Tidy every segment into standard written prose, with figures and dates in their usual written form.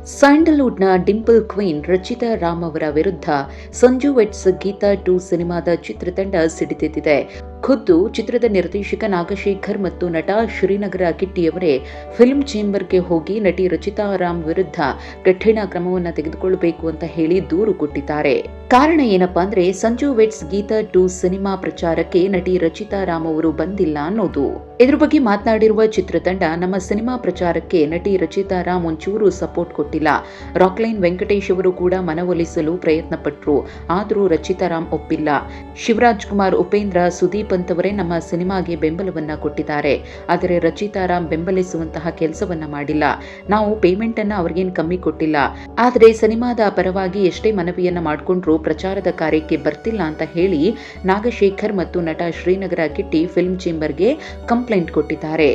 ಸ್ಯಾಂಡಲ್ವುಡ್ನ Dimple queen Rachita Ram ಅವರ ವಿರುದ್ಧ Sanju vets Geetha 2 ಸಿನಿಮಾದ ಚಿತ್ರತಂಡ ಸಿಡಿದೆದ್ದಿದೆ. ಖುದ್ದು ಚಿತ್ರದ ನಿರ್ದೇಶಕ ನಾಗಶೇಖರ್ ಮತ್ತು ನಟ ಶ್ರೀನಗರ ಕಿಟ್ಟಿಯವರೇ ಫಿಲ್ಮ್ ಚೇಂಬರ್ಗೆ ಹೋಗಿ ನಟಿ ರಚಿತಾ ರಾಮ್ ವಿರುದ್ಧ ಕಠಿಣ ಕ್ರಮವನ್ನು ತೆಗೆದುಕೊಳ್ಳಬೇಕು ಅಂತ ಹೇಳಿ ದೂರು ಕೊಟ್ಟಿದ್ದಾರೆ. ಕಾರಣ ಏನಪ್ಪಾ ಅಂದ್ರೆ ಸಂಜು ವೆಟ್ಸ್ ಗೀತಾ 2 ಸಿನಿಮಾ ಪ್ರಚಾರಕ್ಕೆ ನಟಿ ರಚಿತಾ ರಾಮ್ ಅವರು ಬಂದಿಲ್ಲ ಅನ್ನೋದು. ಇದ್ರ ಬಗ್ಗೆ ಮಾತನಾಡಿರುವ ಚಿತ್ರತಂಡ, ನಮ್ಮ ಸಿನಿಮಾ ಪ್ರಚಾರಕ್ಕೆ ನಟಿ ರಚಿತಾ ರಾಮ್ ಒಂಚೂರು ಸಪೋರ್ಟ್ ಕೊಟ್ಟಿಲ್ಲ. ರಾಕ್ಲೈನ್ ವೆಂಕಟೇಶ್ ಅವರು ಕೂಡ ಮನವೊಲಿಸಲು ಪ್ರಯತ್ನ ಪಟ್ಟರು, ಆದರೂ ರಚಿತಾ ರಾಮ್ ಒಪ್ಪಿಲ್ಲ. ಶಿವರಾಜ್ ಕುಮಾರ್, ಉಪೇಂದ್ರ, ಸುದೀಪ್ ಅಂತವರೇ ನಮ್ಮ ಸಿನಿಮಾಗೆ ಬೆಂಬಲವನ್ನ ಕೊಟ್ಟಿದ್ದಾರೆ. ಆದರೆ ರಚಿತಾ ರಾಮ್ ಬೆಂಬಲಿಸುವಂತಹ ಕೆಲಸವನ್ನ ಮಾಡಿಲ್ಲ. ನಾವು ಪೇಮೆಂಟ್ ಅನ್ನ ಅವ್ರಿಗೇನು ಕಮ್ಮಿ ಕೊಟ್ಟಿಲ್ಲ. ಆದರೆ ಸಿನಿಮಾದ ಪರವಾಗಿ ಎಷ್ಟೇ ಮನವಿಯನ್ನ ಮಾಡಿಕೊಂಡ್ರು ಪ್ರಚಾರದ ಕಾರ್ಯಕ್ಕೆ ಬರ್ತಿಲ್ಲ ಅಂತ ಹೇಳಿ ನಾಗಶೇಖರ್ ಮತ್ತು ನಟ ಶ್ರೀನಗರ ಕಿಟ್ಟಿ ಫಿಲ್ಮ್ ಚೇಂಬರ್ಗೆ ಕಂಪ್ಲೇಂಟ್ ಕೊಟ್ಟಿದ್ದಾರೆ.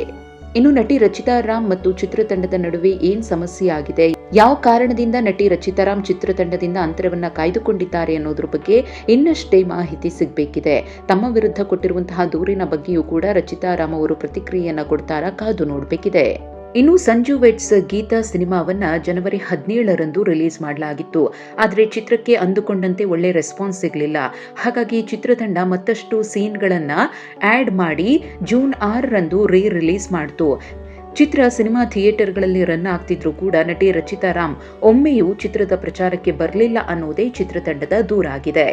ಇನ್ನು ನಟಿ ರಚಿತಾ ರಾಮ್ ಮತ್ತು ಚಿತ್ರತಂಡದ ನಡುವೆ ಏನ್ ಸಮಸ್ಯೆ ಆಗಿದೆ, ಯಾವ ಕಾರಣದಿಂದ ನಟಿ ರಚಿತಾ ರಾಮ್ ಚಿತ್ರತಂಡದಿಂದ ಅಂತರವನ್ನ ಕಾಯ್ದುಕೊಂಡಿದ್ದಾರೆ ಅನ್ನೋದ್ರ ಬಗ್ಗೆ ಇನ್ನಷ್ಟೇ ಮಾಹಿತಿ ಸಿಗಬೇಕಿದೆ. ತಮ್ಮ ವಿರುದ್ಧ ಕೊಟ್ಟಿರುವಂತಹ ದೂರಿನ ಬಗ್ಗೆಯೂ ಕೂಡ ರಚಿತಾ ರಾಮ್ ಅವರು ಪ್ರತಿಕ್ರಿಯೆಯನ್ನ ಕೊಡ್ತಾರಾ, ಕಾದು ನೋಡಬೇಕಿದೆ. ಇನ್ನು ಸಂಜು ವೆಟ್ಸ್ ಗೀತಾ ಸಿನಿಮಾವನ್ನ ಜನವರಿ 17ರಂದು ರಿಲೀಸ್ ಮಾಡಲಾಗಿತ್ತು. ಆದರೆ ಚಿತ್ರಕ್ಕೆ ಅಂದುಕೊಂಡಂತೆ ಒಳ್ಳೆ ರೆಸ್ಪಾನ್ಸ್ ಸಿಗಲಿಲ್ಲ. ಹಾಗಾಗಿ ಚಿತ್ರತಂಡ ಮತ್ತಷ್ಟು ಸೀನ್ಗಳನ್ನ ಆಡ್ ಮಾಡಿ ಜೂನ್ 6ರಂದು ರಿಲೀಸ್ ಮಾಡಿತು. ಸಿನಿಮಾ ಥಿಯೇಟರ್ಗಳಲ್ಲಿ ರನ್ ಆಗ್ತಿದ್ರು ಕೂಡ ನಟಿ ರಚಿತಾ ರಾಮ್ ಒಮ್ಮೆಯೂ ಚಿತ್ರದ ಪ್ರಚಾರಕ್ಕೆ ಬರಲಿಲ್ಲ ಅನ್ನೋದೇ ಚಿತ್ರತಂಡದ ದೂರಾಗಿದೆ.